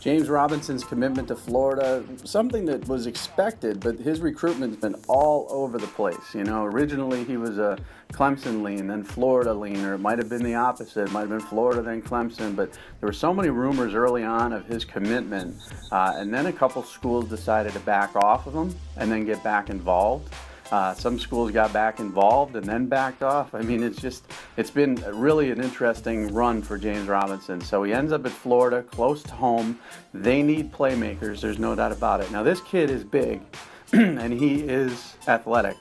James Robinson's commitment to Florida, something that was expected, but his recruitment's been all over the place. You know, originally he was a Clemson lean, then Florida lean, or it might have been the opposite. It might have been Florida, then Clemson, but there were so many rumors early on of his commitment, and then a couple schools decided to back off of him and then get back involved. Some schools got back involved and then backed off. I mean, it's been really an interesting run for James Robinson. So he ends up at Florida, close to home. They need playmakers, there's no doubt about it. Now, this kid is big, and he is athletic.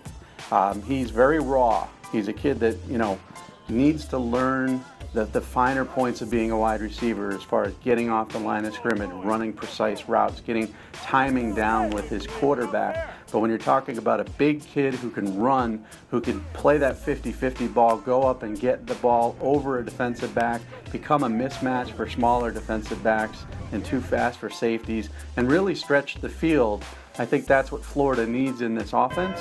He's very raw. He's a kid that, you know, needs to learn the finer points of being a wide receiver as far as getting off the line of scrimmage, running precise routes, getting timing down with his quarterback. But when you're talking about a big kid who can run, who can play that 50-50 ball, go up and get the ball over a defensive back, become a mismatch for smaller defensive backs and too fast for safeties, and really stretch the field, I think that's what Florida needs in this offense.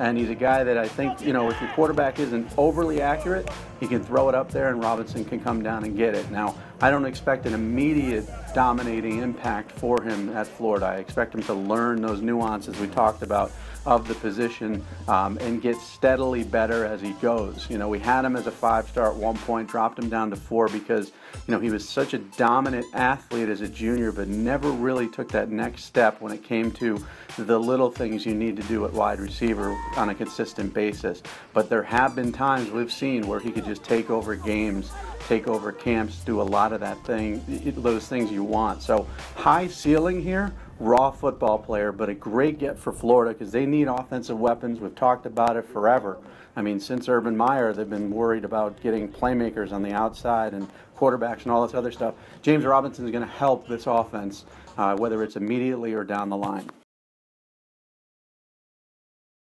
And he's a guy that I think, you know, if your quarterback isn't overly accurate, he can throw it up there and Robinson can come down and get it. Now, I don't expect an immediate dominating impact for him at Florida. I expect him to learn those nuances we talked about of the position and get steadily better as he goes. You know, we had him as a 5-star at one point, dropped him down to 4 because, you know, he was such a dominant athlete as a junior, but never really took that next step when it came to the little things you need to do at wide receiver on a consistent basis. But there have been times we've seen where he could just take over games, take over camps, do a lot of those things you want. So high ceiling here, raw football player, but a great get for Florida because they need offensive weapons. We've talked about it forever. I mean, since Urban Meyer, they've been worried about getting playmakers on the outside and quarterbacks and all this other stuff. James Robinson is going to help this offense, whether it's immediately or down the line.